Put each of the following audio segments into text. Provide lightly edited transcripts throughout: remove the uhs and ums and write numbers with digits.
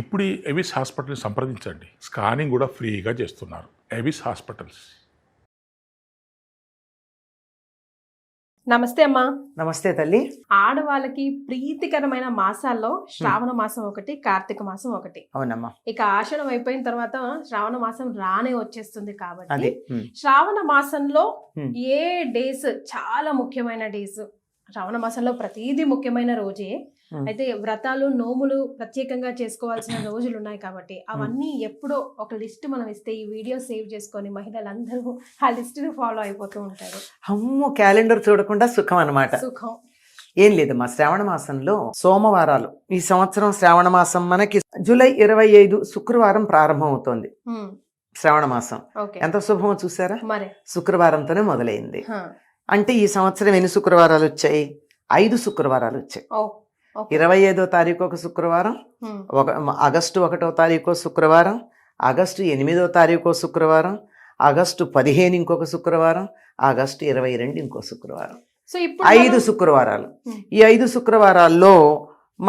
ఇప్పుడు ఎవిస్ హాస్పిటల్ని సంప్రదించండి. స్కానింగ్ కూడా ఫ్రీగా చేస్తున్నారు. Avis hospitals. నమస్తే అమ్మా. నమస్తే తల్లి. ఆడవాళ్ళకి ప్రీతికరమైన మాసాల్లో శ్రావణ మాసం ఒకటి, కార్తీక మాసం ఒకటి. అవునమ్మా. ఇక ఆషాఢం అయిపోయిన తర్వాత శ్రావణ మాసం రానే వచ్చేస్తుంది కాబట్టి అది శ్రావణ మాసంలో ఏ డేస్ చాలా ముఖ్యమైన డేస్. శ్రావణ మాసంలో ప్రతిదీ ముఖ్యమైన రోజే. అయితే వ్రతాలు నోములు ప్రత్యేకంగా చేసుకోవాల్సిన రోజులు ఉన్నాయి కాబట్టి అవన్నీ ఎప్పుడో ఒక లిస్ట్ మనం ఇస్తే ఈ వీడియో సేవ్ చేసుకొని మహిళలందరూ ఆ లిస్ట్ ని ఫాలో అయిపోతూ ఉంటారు. అమ్మో, క్యాలెండర్ చూడకుండా సుఖం అన్నమాట. సుఖం ఏం లేదమ్మా, శ్రావణ మాసంలో సోమవారాలు. ఈ సంవత్సరం శ్రావణ మాసం మనకి జూలై 25 శుక్రవారం ప్రారంభం అవుతోంది. శ్రావణ మాసం ఎంత శుభమో చూసారా. మరి శుక్రవారంతోనే మొదలైంది. అంటే ఈ సంవత్సరం ఎన్ని శుక్రవారాలు వచ్చాయి? 5 శుక్రవారాలు వచ్చాయి. 25వ తారీఖు ఒక శుక్రవారం, ఆగస్టు 1వ తారీఖు శుక్రవారం, ఆగస్టు 8వ తారీఖు శుక్రవారం, ఆగస్టు 15 ఇంకొక శుక్రవారం, ఆగస్టు 22 ఇంకో శుక్రవారం. సో ఇప్పుడు 5 శుక్రవారాలు. ఈ 5 శుక్రవారాల్లో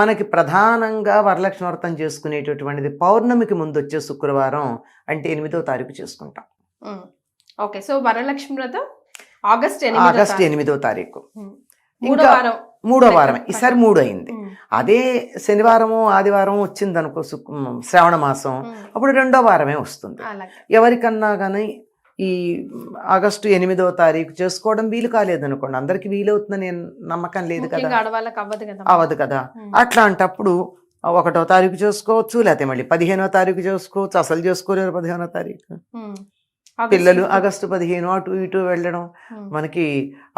మనకి ప్రధానంగా వరలక్ష్మి వ్రతం చేసుకునేటటువంటిది పౌర్ణమికి ముందు వచ్చే శుక్రవారం, అంటే 8వ తారీఖు చేసుకుంటాం. ఓకే. సో వరలక్ష్మి వ్రతం ఆగస్ట్ 8వ తారీఖు. ఇంకా మూడో వారం. ఈసారి 3 అయింది. అదే శనివారము ఆదివారం వచ్చింది అనుకో శ్రావణ మాసం, అప్పుడు 2వ వారమే వస్తుంది. ఎవరికన్నా కానీ ఈ ఆగస్టు 8వ తారీఖు చేసుకోవడం వీలు కాలేదనుకోండి, అందరికి వీలవుతుందని నమ్మకం లేదు కదా, అవ్వదు కదా. అట్లాంటప్పుడు 1వ తారీఖు చేసుకోవచ్చు, లేకపోతే మళ్ళీ 15వ తారీఖు చేసుకోవచ్చు. అసలు చేసుకోలేరు 15వ తారీఖు. పిల్లలు ఆగస్టు 15 అటు ఇటు వెళ్ళడం, మనకి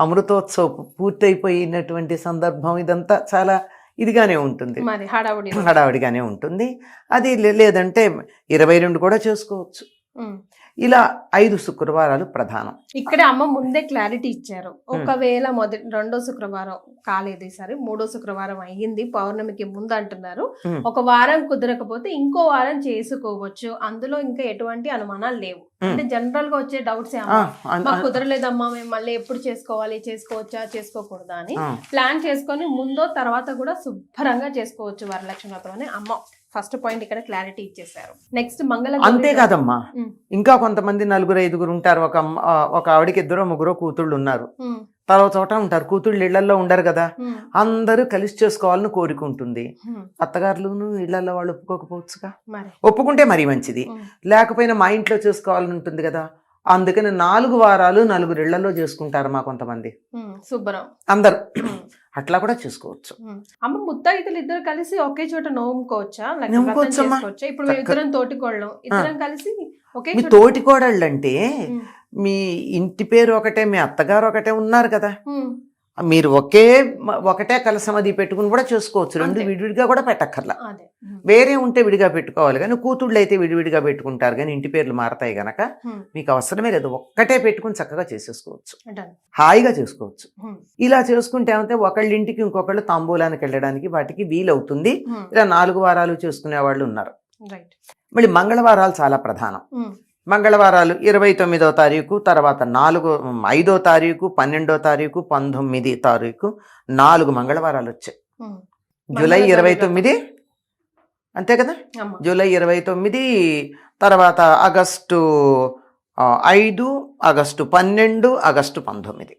అమృతోత్సవం పూర్తయిపోయినటువంటి సందర్భం, ఇదంతా చాలా ఇదిగానే ఉంటుంది, హడావుడిగానే ఉంటుంది. అది లేదంటే 22 కూడా చేసుకోవచ్చు. ఇలా 5 శుక్రవారాలు ప్రధానం. ఇక్కడ అమ్మ ముందే క్లారిటీ ఇచ్చారు. ఒకవేళ రెండో శుక్రవారం కాలేదు, ఈసారి 3వ శుక్రవారం అయ్యింది, పౌర్ణమికి ముందు అంటున్నారు. ఒక వారం కుదరకపోతే ఇంకో వారం చేసుకోవచ్చు. అందులో ఇంకా ఎటువంటి అనుమానాలు లేవు. అంటే జనరల్ గా వచ్చే డౌట్స్ మాకు కుదరలేదమ్మా, మేము మళ్ళీ ఎప్పుడు చేసుకోవాలి, చేసుకోవచ్చా చేసుకోకూడదా అని ప్లాన్ చేసుకొని ముందో తర్వాత కూడా శుభ్రంగా చేసుకోవచ్చు వరలక్ష్మి వ్రతం అని అమ్మ ఫస్ట్ పాయింట్ ఇక్కడ క్లారిటీ ఇచ్చేసారు. నెక్స్ట్ మంగళ. అంతేకాదమ్మా, ఇంకా కొంతమంది 4-5 ఉంటారు. ఒక ఆవిడకి 2-3 కూతుళ్ళు ఉన్నారు. తర్వాత చోట ఉంటారు. కూతుళ్ళు ఇళ్లలో ఉండరు కదా, అందరూ కలిసి చేసుకోవాలని కోరుకుంటుంది. అత్తగారులను ఇళ్లలో వాళ్ళు ఒప్పుకోకపోవచ్చుగా. ఒప్పుకుంటే మరీ మంచిది, లేకపోయినా మా ఇంట్లో చేసుకోవాలని ఉంటుంది కదా. అందుకని 4 వారాలు 4 ఇళ్లలో చేసుకుంటారు మా కొంతమంది. శుభ్రం అందరు అట్లా కూడా చేసుకోవచ్చు. అమ్మ ముత్తైదులు ఇద్దరు కలిసి ఒకే చోట నోముకోవచ్చా? ఇప్పుడు ఇద్దరం తోటికోళ్ళం, ఇద్దరం కలిసి ఒకే తోటికోడళ్ళు అంటే మీ ఇంటి పేరు ఒకటే, మీ అత్తగారు ఒకటే ఉన్నారు కదా, మీరు ఒకటే కలసం అది పెట్టుకుని కూడా చేసుకోవచ్చు. 2 విడివిడిగా కూడా పెట్టక్కర్లా. వేరే ఉంటే విడిగా పెట్టుకోవాలి, కానీ కూతుళ్ళు అయితే విడివిడిగా పెట్టుకుంటారు. కానీ ఇంటి పేర్లు మారతాయి గనక మీకు అవసరమే లేదు, ఒక్కటే పెట్టుకుని చక్కగా చేసేసుకోవచ్చు, హాయిగా చేసుకోవచ్చు. ఇలా చేసుకుంటే ఏమంటే ఒకళ్ళ ఇంటికి ఇంకొకళ్ళు తాంబూలానికి వెళ్ళడానికి వాటికి వీలవుతుంది. ఇలా 4 వారాలు చేసుకునే వాళ్ళు ఉన్నారు. మళ్ళీ మంగళవారాలు చాలా ప్రధానం. మంగళవారాలు 29వ తారీఖు, తర్వాత 5వ తారీఖు, 12వ తారీఖు, 19వ తారీఖు, 4 మంగళవారాలు వచ్చాయి. జూలై 29 అంతే కదా, జూలై 29, తర్వాత ఆగస్టు 5, ఆగస్టు 12, ఆగస్టు 19,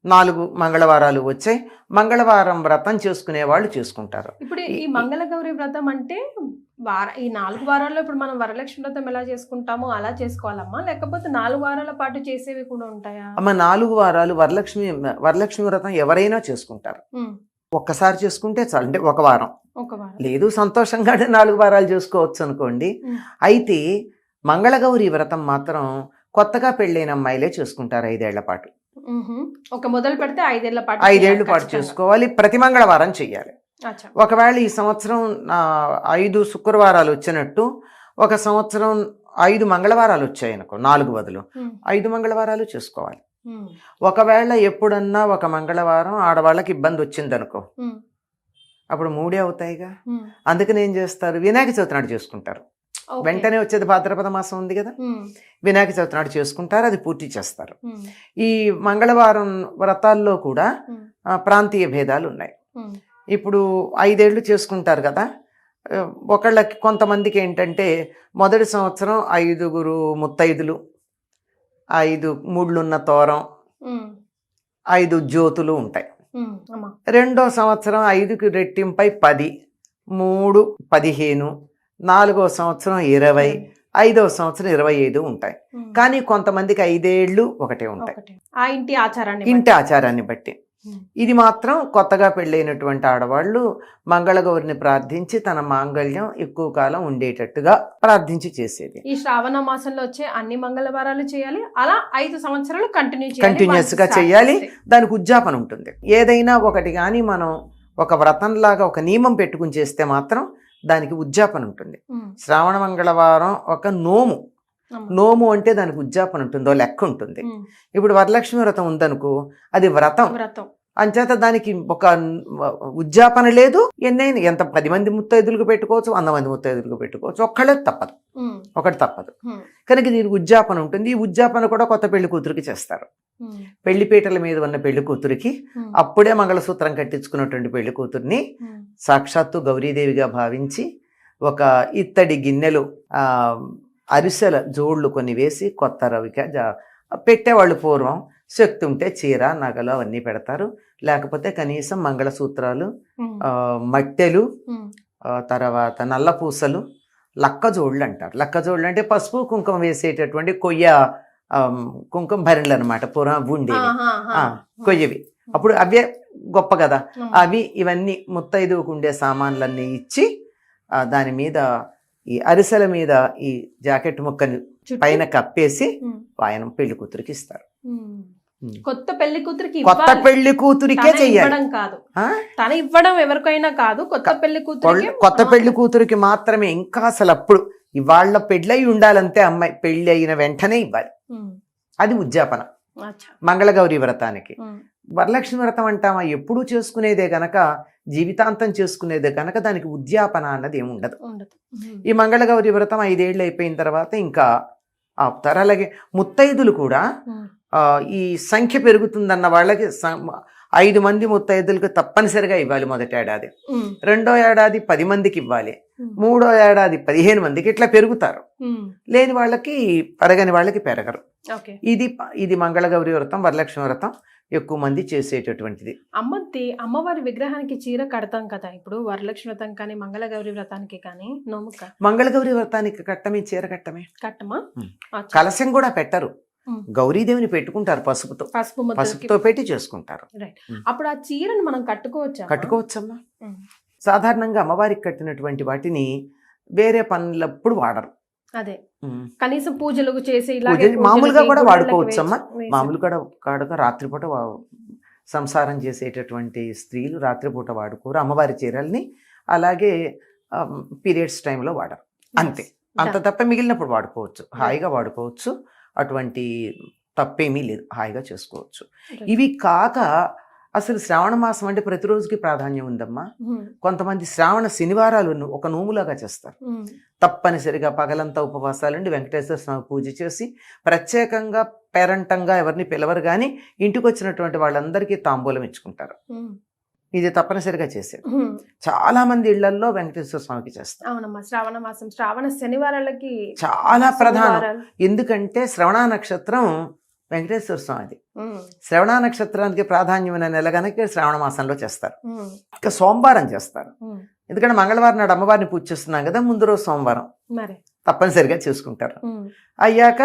4 మంగళవారాలు వచ్చాయి. మంగళవారం వ్రతం చేసుకునే వాళ్ళు చేసుకుంటారు. ఇప్పుడు ఈ మంగళగౌరి వ్రతం అంటే ఈ 4 వారాల్లో ఇప్పుడు మనం వరలక్ష్మి వ్రతం ఎలా చేసుకుంటామో అలా చేసుకోవాలమ్మా, లేకపోతే 4 వారాల పాటు చేసేవి కూడా ఉంటాయా? అమ్మ 4 వారాలు వరలక్ష్మి వ్రతం ఎవరైనా చేసుకుంటారు. ఒక్కసారి చేసుకుంటే చాలు, అంటే ఒక వారం. లేదు సంతోషంగా 4 వారాలు చేసుకోవచ్చు అనుకోండి. అయితే మంగళగౌరి వ్రతం మాత్రం కొత్తగా పెళ్ళైన అమ్మాయిలే చేసుకుంటారు 5 ఏళ్ల పాటు. మొదలు పెడితే 5 ఏళ్ల పాటు చేసుకోవాలి. ప్రతి మంగళవారం చెయ్యాలి. ఒకవేళ ఈ సంవత్సరం 5 శుక్రవారాలు వచ్చినట్టు ఒక సంవత్సరం 5 మంగళవారాలు వచ్చాయనుకో, 4 బదులు 5 మంగళవారాలు చేసుకోవాలి. ఒకవేళ ఎప్పుడన్నా ఒక మంగళవారం ఆడవాళ్ళకి ఇబ్బంది వచ్చిందనుకో, అప్పుడు 3 అవుతాయిగా. అందుకని ఏం చేస్తారు, వినాయక చవితి నాడు చేసుకుంటారు. వెంటనే వచ్చేది భాద్రపద మాసం ఉంది కదా, వినాయక చవితి నాడు చేసుకుంటారు, అది పూర్తి చేస్తారు. ఈ మంగళవారం వ్రతాల్లో కూడా ప్రాంతీయ భేదాలు ఉన్నాయి. ఇప్పుడు 5 ఏళ్ళు చేసుకుంటారు కదా, ఒకళ్ళకి కొంతమందికి ఏంటంటే మొదటి సంవత్సరం 5 ముత్తైదులు, 5 ముళ్ళున్న తోరం, 5 జ్యోతులు ఉంటాయి. రెండో సంవత్సరం 5కి రెట్టింపై 10, 3 15, 4వ సంవత్సరం 20, 5వ సంవత్సరం 25 ఉంటాయి. కానీ కొంతమందికి 5 ఏళ్ళు ఒకటే ఉంటాయి, ఆ ఇంటి ఆచారాన్ని బట్టి. ఇది మాత్రం కొత్తగా పెళ్ళైనటువంటి ఆడవాళ్ళు మంగళగౌరిని ప్రార్థించి తన మాంగళ్యం ఎక్కువ కాలం ఉండేటట్టుగా ప్రార్థించి చేసేది. ఈ శ్రావణ మాసంలో వచ్చే అన్ని మంగళవారాలు చేయాలి, అలా 5 సంవత్సరాలు కంటిన్యూస్ గా చేయాలి. దానికి ఉద్యాపన ఉంటుంది. ఏదైనా ఒకటి కానీ మనం ఒక వ్రతంలాగా ఒక నియమం పెట్టుకుని చేస్తే మాత్రం దానికి ఉద్యాపన ఉంటుంది. శ్రావణ మంగళవారం ఒక నోము అంటే దానికి ఉద్యాపన ఉంటుందో లెక్క ఉంటుంది. ఇప్పుడు వరలక్ష్మి వ్రతం ఉందనుకో, అది వ్రతం అంచేత దానికి ఒక ఉద్యాపన లేదు. ఎన్నైనా ఎంత 10 మంది ముత్తైదులకు పెట్టుకోవచ్చు, 100 మంది ముత్తైదులకు పెట్టుకోవచ్చు, ఒకటి తప్పదు. కనుక దీనికి ఉద్యాపన ఉంటుంది. ఈ ఉద్యాపన కూడా కొత్త పెళ్లి కూతురికి చేస్తారు. పెళ్లిపీటల మీద ఉన్న పెళ్లి కూతురికి అప్పుడే మంగళసూత్రం కట్టించుకున్నటువంటి పెళ్లి కూతుర్ని సాక్షాత్తు గౌరీదేవిగా భావించి ఒక ఇత్తడి గిన్నెలు అరిసెల జోళ్లు కొన్ని వేసి కొత్త రవిక పెట్టేవాళ్ళు. పూర్వం శక్తి ఉంటే చీర, నగలు అవన్నీ పెడతారు. లేకపోతే కనీసం మంగళసూత్రాలు, మట్టెలు, తర్వాత నల్ల పూసలు, లక్కజోళ్ళు అంటారు. లక్కజోళ్ళు అంటే పసుపు కుంకుమ వేసేటటువంటి కుంకుమ భరణలు అనమాట. పూర్వం ఉండేవి కొయ్యవి. అప్పుడు అవే గొప్ప కదా. అవి ఇవన్నీ ముత్తైదువుకు ఉండే సామాన్లన్నీ ఇచ్చి దాని మీద ఈ అరిసెల మీద ఈ జాకెట్ ముక్కని పైన కప్పేసి వాయనం పెళ్లి కూతురికి ఇస్తారు. కొత్త పెళ్లి కూతురికే చెయ్యాలి, తన ఇవ్వడం ఎవరికైనా కాదు. కొత్త పెళ్లి కూతురికి మాత్రమే. ఇంకా అసలు అప్పుడు ఇవాళ పెళ్ళై ఉండాలంటే అమ్మాయి పెళ్లి అయిన వెంటనే ఇవ్వాలి. అది ఉద్యాపన మంగళగౌరి వ్రతానికి. వరలక్ష్మి వ్రతం అంటామా ఎప్పుడూ చేసుకునేదే గనక, జీవితాంతం చేసుకునేదే కనుక దానికి ఉద్యాపన అన్నది ఏమి ఉండదు. ఈ మంగళగౌరి వ్రతం 5 ఏళ్ళు అయిపోయిన తర్వాత ఇంకా ఆపుతారు. అలాగే ముత్తైదులు కూడా ఈ సంఖ్య పెరుగుతుందన్న వాళ్ళకి 5 మంది ముత్తైదులకు తప్పనిసరిగా ఇవ్వాలి మొదటి ఏడాది. రెండో ఏడాది 10 మందికి ఇవ్వాలి. మూడో ఏడాది 15 మందికి. ఇట్లా పెరుగుతారు. లేని వాళ్ళకి పెరగని వాళ్ళకి పెరగరు. ఇది మంగళగౌరి వ్రతం, వరలక్ష్మి వ్రతం ఎక్కువ మంది చేసేటటువంటిది. అమ్మవారి విగ్రహానికి చీర కడతాం కదా. ఇప్పుడు వరలక్ష్మి వ్రతం కానీ మంగళగౌరి వ్రతానికి కానీ మంగళగౌరి వ్రతానికి కట్టమే, చీర కట్టమా. కలశం కూడా పెట్టరు. గౌరీదేవిని పెట్టుకుంటారు పసుపుతో పెట్టి చేసుకుంటారు. అప్పుడు ఆ చీరను మనం కట్టుకోవచ్చమ్మా. సాధారణంగా అమ్మవారికి కట్టినటువంటి వాటిని వేరే పనులప్పుడు వాడరు. అదే కనీసం పూజలు చేసి మామూలుగా కూడా వాడుకోవచ్చమ్మా. మామూలుగా రాత్రిపూట సంసారం చేసేటటువంటి స్త్రీలు రాత్రిపూట వాడుకోరు అమ్మవారి చీరల్ని. అలాగే పీరియడ్స్ టైంలో వాడరు. అంతే, అంత తప్ప మిగిలినప్పుడు వాడుకోవచ్చు, హాయిగా వాడుకోవచ్చు. అటువంటి తప్పేమీ లేదు, హాయిగా చేసుకోవచ్చు. ఇవి కాక అసలు శ్రావణ మాసం అంటే ప్రతిరోజుకి ప్రాధాన్యం ఉందమ్మా. కొంతమంది శ్రావణ శనివారాలు ఒక నోములాగా చేస్తారు. తప్పనిసరిగా పగలంతా ఉపవాసాలుండి వెంకటేశ్వర స్వామి పూజ చేసి ప్రత్యేకంగా పేరంటంగా ఎవరిని పిలవరు కానీ ఇంటికి వచ్చినటువంటి వాళ్ళందరికీ తాంబూలం ఇచ్చుకుంటారు. ఇది తప్పనిసరిగా చేసేది. చాలా మంది ఇళ్లలో వెంకటేశ్వర స్వామికి చేస్తారు. శ్రావణ మాసం శ్రావణ శనివారాలకి చాలా ప్రధానం. ఎందుకంటే శ్రవణ నక్షత్రం వెంకటేశ్వర స్వామిది. శ్రవణ నక్షత్రానికి ప్రాధాన్యమైన నెల కనుక శ్రావణ మాసంలో చేస్తారు. ఇంకా సోమవారం చేస్తారు. ఎందుకంటే మంగళవారం నాడు అమ్మవారిని పూజ చేస్తున్నాం కదా, ముందు రోజు సోమవారం తప్పనిసరిగా చేసుకుంటారు. అయ్యాక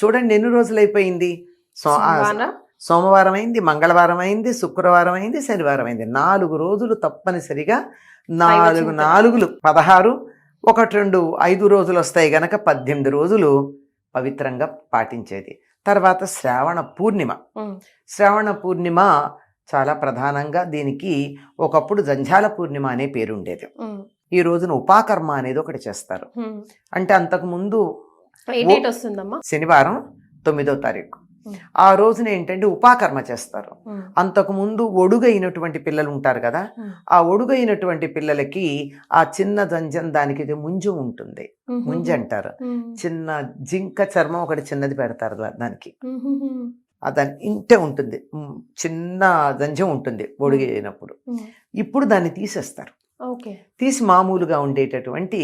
చూడండి ఎన్ని రోజులు అయిపోయింది. సోమవారం అయింది, మంగళవారం అయింది, శుక్రవారం అయింది, శనివారం అయింది. 4 రోజులు తప్పనిసరిగా 4 4 16, 1 2 5 రోజులు వస్తాయి గనక 18 రోజులు పవిత్రంగా పాటించేది. తర్వాత శ్రావణ పూర్ణిమ చాలా ప్రధానంగా దీనికి ఒకప్పుడు జంఝాల పూర్ణిమ అనే పేరు ఉండేది. ఈ రోజున ఉపాకర్మ అనేది ఒకటి చేస్తారు. అంటే అంతకు ముందు శనివారం 9వ తారీఖు ఆ రోజున ఏంటంటే ఉపాకర్మ చేస్తారు. అంతకుముందు ఒడుగైనటువంటి పిల్లలు ఉంటారు కదా, ఆ ఒడుగైనటువంటి పిల్లలకి ఆ చిన్న జంజం దానికి ముంజు ఉంటుంది, ముంజు అంటారు. చిన్న జింక చర్మం ఒకటి చిన్నది పెడతారు దానికి. దాని ఇంటే ఉంటుంది, చిన్న జంజం ఉంటుంది ఒడుగైనప్పుడు. ఇప్పుడు దాన్ని తీసేస్తారు. ఓకే. తీసి మామూలుగా ఉండేటటువంటి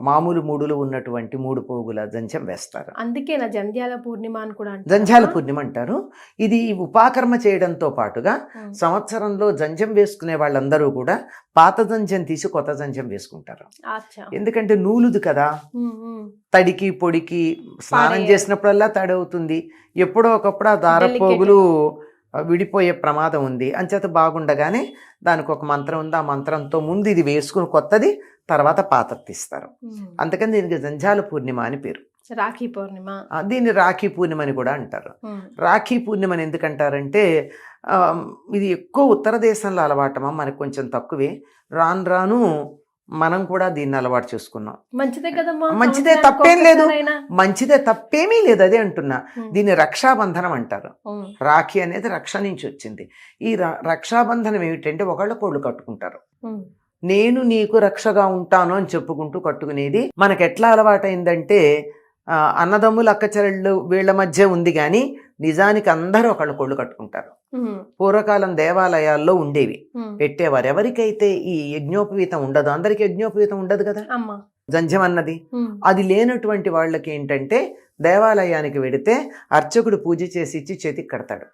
మామూలు మూడులు ఉన్నటువంటి 3 పోగుల జంధ్యం వేస్తారు. అందుకే నా జంధ్యాల పూర్ణిమ అని కూడా అంటారు. జంధ్యాల పూర్ణిమ అంటారు. ఇది ఉపాకర్మ చేయడంతో పాటుగా సంవత్సరంలో జంధ్యం వేసుకునే వాళ్ళందరూ కూడా పాత జంధ్యం తీసి కొత్త జంధ్యం వేసుకుంటారు. అచ్చా. ఎందుకంటే నూలుది కదా, తడికి పొడికి స్నానం చేసినప్పుడల్లా తడి అవుతుంది. ఎప్పుడో ఒకప్పుడు ఆ దారపోగులు విడిపోయే ప్రమాదం ఉంది. అంచేత బాగుండగానే దానికి ఒక మంత్రం ఉంది. ఆ మంత్రంతో ముందు ఇది వేసుకుని కొత్తది, తర్వాత పాతది తీస్తారు. అందుకని దీనికి జంధ్యాల పూర్ణిమ అని పేరు. రాఖీ పూర్ణిమ. దీన్ని రాఖీ పూర్ణిమ అని కూడా అంటారు. రాఖీ పూర్ణిమని ఎందుకంటారంటే ఇది ఎక్కువ ఉత్తర దేశంలో అలవాటమా, మనకు కొంచెం తక్కువే. రాను రాను మనం కూడా దీన్ని అలవాటు చేసుకున్నాం. మంచిదే కదమ్మా, మంచిదే, తప్పేం లేదు, మంచిదే, తప్పేమీ లేదు. అదే అంటున్నా. దీన్ని రక్షాబంధనం అంటారు. రాఖీ అనేది రక్ష నుంచి వచ్చింది. ఈ రక్షాబంధనం ఏమిటంటే ఒకళ్ళకొళ్ళు కట్టుకుంటారు. నేను నీకు రక్షగా ఉంటాను అని చెప్పుకుంటూ కట్టుకునేది. మనకు ఎట్లా అలవాటైందంటే అన్నదమ్ములు అక్కచెల్లెళ్ళు వీళ్ళ మధ్య ఉంది కానీ నిజానికి అందరూ ఒకళ్ళకొళ్ళు కట్టుకుంటారు. పూర్వకాలం దేవాలయాల్లో ఉండేవి, పెట్టేవారు. ఎవరికైతే ఈ యజ్ఞోపవీతం ఉండదు, అందరికి యజ్ఞోపవీతం ఉండదు కదా జంధ్యం అన్నది. అది లేనటువంటి వాళ్ళకి ఏంటంటే దేవాలయానికి వెడితే అర్చకుడు పూజ చేసి ఇచ్చి చేతికి కడతాడు.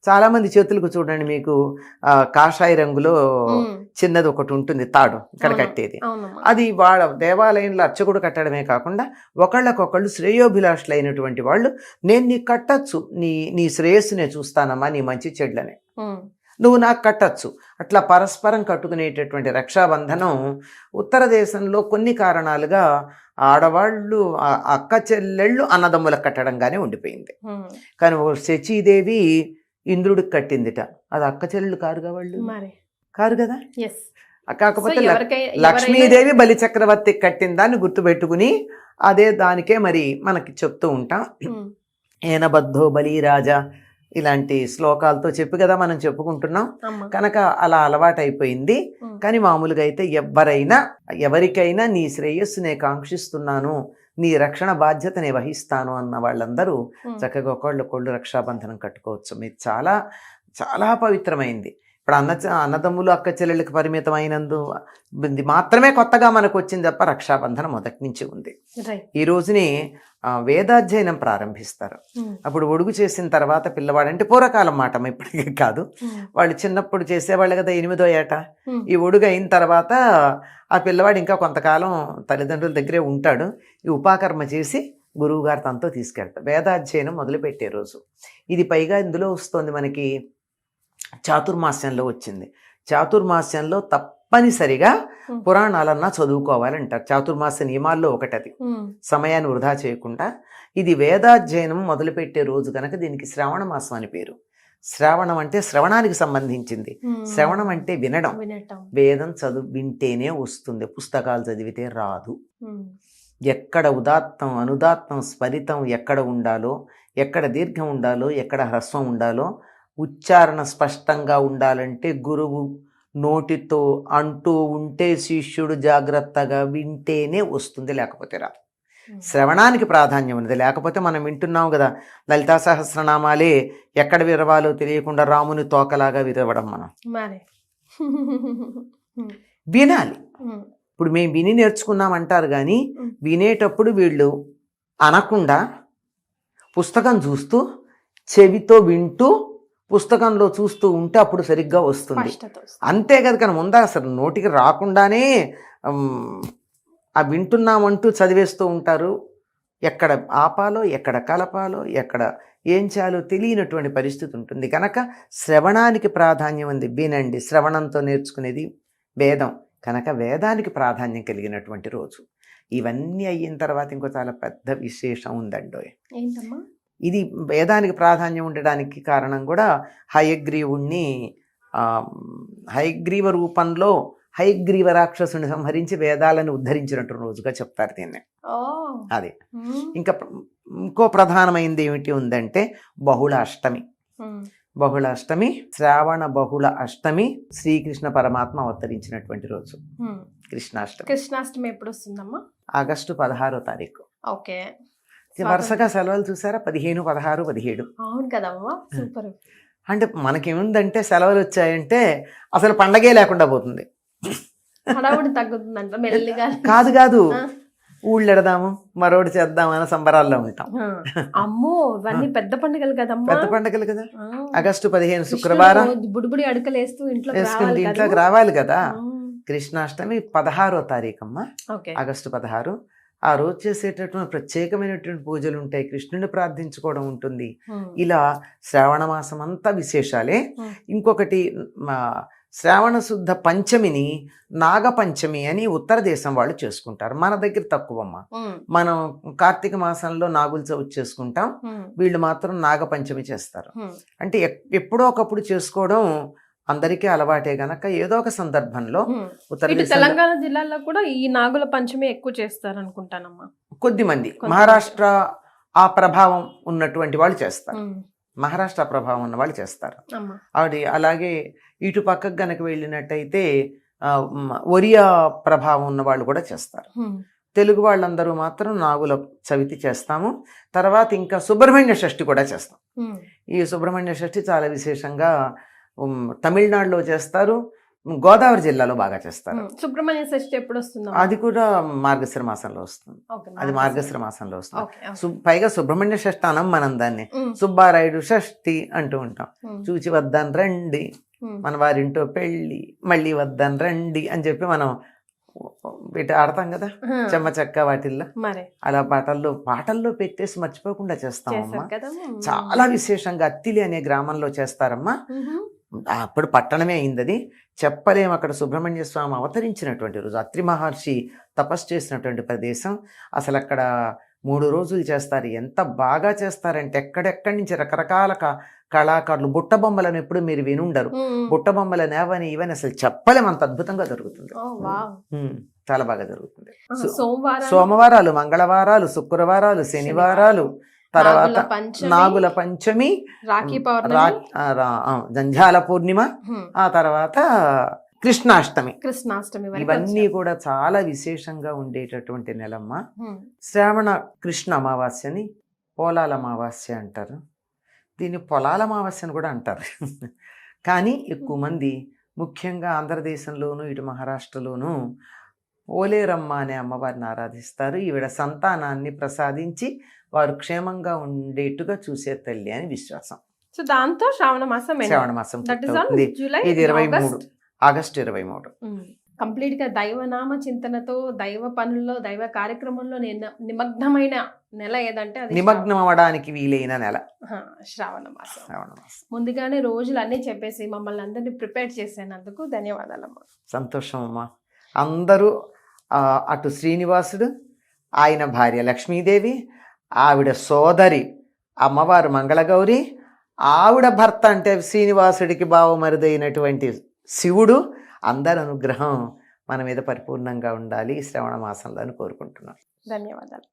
చాలా మంది చేతులకు చూడండి, మీకు కాషాయ రంగులో చిన్నది ఒకటి ఉంటుంది, తాడు ఇక్కడ కట్టేది. అది వాళ్ళ దేవాలయంలో అర్చకుడు కట్టడమే కాకుండా ఒకళ్ళకొకళ్ళు శ్రేయోభిలాషులు అయినటువంటి వాళ్ళు, నేను నీకు కట్టచ్చు, నీ శ్రేయస్సు నేను చూస్తానమ్మా, నీ మంచి చెడ్లని నువ్వు నాకు కట్టచ్చు. అట్లా పరస్పరం కట్టుకునేటటువంటి రక్షాబంధనం ఉత్తర దేశంలో కొన్ని కారణాలుగా ఆడవాళ్ళు అక్క చెల్లెళ్ళు అన్నదమ్ములకు కట్టడంగానే ఉండిపోయింది. కానీ శచీదేవి ఇంద్రుడికి కట్టిందిట, అది అక్క చెల్లెళ్ళు కారుగా, వాళ్ళు కారు కదా. కాకపోతే లక్ష్మీదేవి బలి చక్రవర్తికి కట్టిన దాన్ని గుర్తుపెట్టుకుని అదే దానికే మరి మనకి చెప్తూ ఉంటాం. ఏనబద్ధో బలిరాజా ఇలాంటి శ్లోకాలతో చెప్పి కదా మనం చెప్పుకుంటున్నాం. కనుక అలా అలవాటు అయిపోయింది. కానీ మామూలుగా అయితే ఎవరికైనా నీ శ్రేయస్సు నేను కాంక్షిస్తున్నాను, నీ రక్షణ బాధ్యత నేను వహిస్తాను అన్న వాళ్ళందరూ చక్కగా ఒకళ్ళు రక్షాబంధనం కట్టుకోవచ్చు. మీరు చాలా చాలా పవిత్రమైంది. ఇప్పుడు అన్నదమ్ములు అక్క చెల్లెళ్ళకి పరిమితం అయినందు మాత్రమే కొత్తగా మనకు వచ్చింది తప్ప రక్షాబంధనం మొదటి నుంచి ఉంది. ఈ రోజుని వేదాధ్యయనం ప్రారంభిస్తారు. అప్పుడు ఒడుగు చేసిన తర్వాత పిల్లవాడు, అంటే పూర్వకాలం మాట, ఇప్పటికీ కాదు, వాళ్ళు చిన్నప్పుడు చేసేవాళ్ళు కదా 8వ ఏట. ఈ ఒడుగు అయిన తర్వాత ఆ పిల్లవాడు ఇంకా కొంతకాలం తల్లిదండ్రుల దగ్గరే ఉంటాడు. ఈ ఉపాకర్మ చేసి గురువు గారు తనతో తీసుకెళ్తారు. వేదాధ్యయనం మొదలుపెట్టే రోజు ఇది. పైగా ఇందులో వస్తుంది మనకి చాతుర్మాస్యంలో వచ్చింది. చాతుర్మాస్యంలో తప్పనిసరిగా పురాణాలన్నా చదువుకోవాలంటారు. చాతుర్మాస్య నియమాల్లో ఒకటది, సమయాన్ని వృధా చేయకుండా. ఇది వేదాధ్యయనం మొదలుపెట్టే రోజు కనుక దీనికి శ్రావణ మాసం అని పేరు. శ్రావణం అంటే శ్రవణానికి సంబంధించింది. శ్రవణం అంటే వినడం. వేదం వింటేనే వస్తుంది, పుస్తకాలు చదివితే రాదు. ఎక్కడ ఉదాత్తం అనుదాత్తం స్ఫరితం ఎక్కడ ఉండాలో, ఎక్కడ దీర్ఘం ఉండాలో, ఎక్కడ హ్రస్వం ఉండాలో, ఉచ్చారణ స్పష్టంగా ఉండాలంటే గురువు నోటితో అంటూ ఉంటే శిష్యుడు జాగ్రత్తగా వింటేనే వస్తుంది, లేకపోతే రాదు. శ్రవణానికి ప్రాధాన్యం ఉన్నది. లేకపోతే మనం వింటున్నాం కదా, లలితా సహస్రనామాలే ఎక్కడ విరవాలో తెలియకుండా రాముని తోకలాగా విరవడం. మనం వినాలి. ఇప్పుడు మేము విని నేర్చుకున్నామంటారు కానీ వినేటప్పుడు వీళ్ళు అనకుండా పుస్తకం చూస్తూ చెవితో వింటూ పుస్తకంలో చూస్తూ ఉంటే అప్పుడు సరిగ్గా వస్తుంది. అంతే కదా. కానీ ముందా అసలు నోటికి రాకుండానే ఆ వింటున్నామంటూ చదివేస్తూ ఉంటారు. ఎక్కడ ఆపాలో, ఎక్కడ కలపాలో, ఎక్కడ ఏం చేయాలో తెలియనటువంటి పరిస్థితి ఉంటుంది. కనుక శ్రవణానికి ప్రాధాన్యం ఉంది. వినండి, శ్రవణంతో నేర్చుకునేది వేదం కనుక వేదానికి ప్రాధాన్యం కలిగినటువంటి రోజు. ఇవన్నీ అయిన తర్వాత ఇంకో చాలా పెద్ద విశేషం ఉందండో. ఇది వేదానికి ప్రాధాన్యం ఉండడానికి కారణం కూడా హయగ్రీవుణ్ణి హయగ్రీవ రూపంలో హయగ్రీవ రాక్షసుని సంహరించి వేదాలను ఉద్ధరించినట్టు రోజుగా చెప్తారు దీన్ని. అది ఇంకా ఇంకో ప్రధానమైనది ఏమిటి ఉందంటే బహుళ అష్టమి. బహుళ అష్టమి, శ్రావణ బహుళ అష్టమి శ్రీకృష్ణ పరమాత్మ అవతరించినటువంటి రోజు కృష్ణాష్టమి. కృష్ణాష్టమి ఎప్పుడు వస్తుందమ్మా? ఆగస్టు 16వ తారీఖు. ఓకే. వరుసగా సెలవులు చూసారా, 15, 16, 17. అవును కదమ్మా, సూపర్. అంటే మనకేముందంటే సెలవులు వచ్చాయంటే అసలు పండగే లేకుండా పోతుంది. హడావుడి తగ్గుతుందంట మెల్లిగా. కాదు ఊళ్ళు ఎడదాము మరోటి చేద్దాం అనే సంబరాల్లో ఉంటాం. అమ్మో ఇవన్నీ పెద్ద పండుగలు కదమ్మా. పెద్ద పండుగలు కదా. ఆగస్టు 15 శుక్రవారం బుడిబుడి అడుకలు వేస్తూ వేసుకుంటే ఇంట్లోకి రావాలి కదా. కృష్ణాష్టమి 16వ తారీఖు అమ్మా, ఓకే. ఆగస్టు 16. ఆ రోజు చేసేటటువంటి ప్రత్యేకమైనటువంటి పూజలు ఉంటాయి, కృష్ణుని ప్రార్థించుకోవడం ఉంటుంది. ఇలా శ్రావణ మాసం అంతా విశేషాలే. ఇంకొకటి శ్రావణ శుద్ధ పంచమిని నాగపంచమి అని ఉత్తర దేశం వాళ్ళు చేసుకుంటారు. మన దగ్గర తక్కువమ్మ. మనం కార్తీక మాసంలో నాగుల చవితి చేసుకుంటాం, వీళ్ళు మాత్రం నాగపంచమి చేస్తారు. అంటే ఎప్పుడో ఒకప్పుడు చేసుకోవడం అందరికీ అలవాటే గనక ఏదో ఒక సందర్భంలో ఉత్తర తెలంగాణ జిల్లాలో కూడా ఈ నాగుల పంచమి ఎక్కువ చేస్తారు అనుకుంటానమ్మా. కొద్దిమంది మహారాష్ట్ర ఆ ప్రభావం ఉన్నటువంటి వాళ్ళు చేస్తారు, మహారాష్ట్ర ప్రభావం ఉన్న వాళ్ళు చేస్తారు. అది అలాగే ఇటు పక్కకు గనక వెళ్ళినట్టయితే ఒరియా ప్రభావం ఉన్న వాళ్ళు కూడా చేస్తారు. తెలుగు వాళ్ళందరూ మాత్రం నాగుల చవితి చేస్తాము. తర్వాత ఇంకా సుబ్రహ్మణ్య షష్ఠి కూడా చేస్తాం. ఈ సుబ్రహ్మణ్య షష్ఠి చాలా విశేషంగా తమిళనాడులో చేస్తారు, గోదావరి జిల్లాలో బాగా చేస్తారు. సుబ్రహ్మణ్య షష్ఠి ఎప్పుడు వస్తుంది? అది కూడా మార్గశిర మాసంలో వస్తుంది. అది మార్గశిర మాసంలో వస్తుంది. పైగా సుబ్రహ్మణ్య షష్ఠి అనం మనం దాన్ని సుబ్బారాయుడు షష్ఠి అంటూ ఉంటాం. చూచి వద్దాను రండి, మన వారింటో పెళ్ళి మళ్ళీ వద్దాను రండి అని చెప్పి మనం వీటి ఆడతాం కదా చెమ్మ చెక్క వాటిల్లో. అలా పాటల్లో పెట్టేసి మర్చిపోకుండా చేస్తామమ్మా. చాలా విశేషంగా అత్తిలి అనే గ్రామంలో చేస్తారమ్మా. అప్పుడు పట్టణమే అయింది అది, చెప్పలేము. అక్కడ సుబ్రహ్మణ్య స్వామి అవతరించినటువంటి రోజు, అత్రి మహర్షి తపస్సు చేసినటువంటి ప్రదేశం. అసలు అక్కడ 3 రోజులు చేస్తారు. ఎంత బాగా చేస్తారంటే ఎక్కడెక్కడి నుంచి రకరకాల కళాకారులు, బుట్ట బొమ్మలను ఎప్పుడు మీరు వినుండరు. బుట్ట బొమ్మలను ఏవని ఇవని అసలు చెప్పలేము, అంత అద్భుతంగా జరుగుతుంది. చాలా బాగా జరుగుతుంది. సోమవారాలు, మంగళవారాలు, శుక్రవారాలు, శనివారాలు, తర్వాత నాగుల పంచమి, జంఝాల పూర్ణిమ, ఆ తర్వాత కృష్ణాష్టమి. ఇవన్నీ కూడా చాలా విశేషంగా ఉండేటటువంటి నెలమ్మ. శ్రావణ కృష్ణ అమావాస్యని పోలాల అమావాస్య అంటారు, దీన్ని పొలాల అమావాస్య అని కూడా అంటారు. కానీ ఎక్కువ మంది ముఖ్యంగా ఆంధ్రదేశంలోను ఇటు మహారాష్ట్రలోను పోలేరమ్మ అనే అమ్మవారిని ఆరాధిస్తారు. ఈవిడ సంతానాన్ని ప్రసాదించి వారు క్షేమంగా ఉండేట్టుగా చూసే తల్లి అని విశ్వాసం. సో దాంతో శ్రావణ మాసం ఇది 23 ఆగస్టు 23. కంప్లీట్ గా దైవనామ చింతనతో, దైవ పనుల్లో, దైవ కార్యక్రమంలో నిమగ్నమైన నెల ఏదంటే అది నిమగ్నం అవ్వడానికి వీలైన నెల శ్రావణ మాసం. ముందుగానే రోజులు అన్నీ చెప్పేసి మమ్మల్ని అందరినీ ప్రిపేర్ చేసేందుకు ధన్యవాదాలమ్మా. సంతోషం అమ్మా. అందరూ అటు శ్రీనివాసుడు, ఆయన భార్య లక్ష్మీదేవి, ఆవిడ సోదరి అమ్మవారు మంగళగౌరి, ఆవిడ భర్త అంటే శ్రీనివాసుడికి బావమరుదైనటువంటి శివుడు, అందరి అనుగ్రహం మన మీద పరిపూర్ణంగా ఉండాలి ఈ శ్రవణ మాసంలో అని కోరుకుంటున్నాను. ధన్యవాదాలు.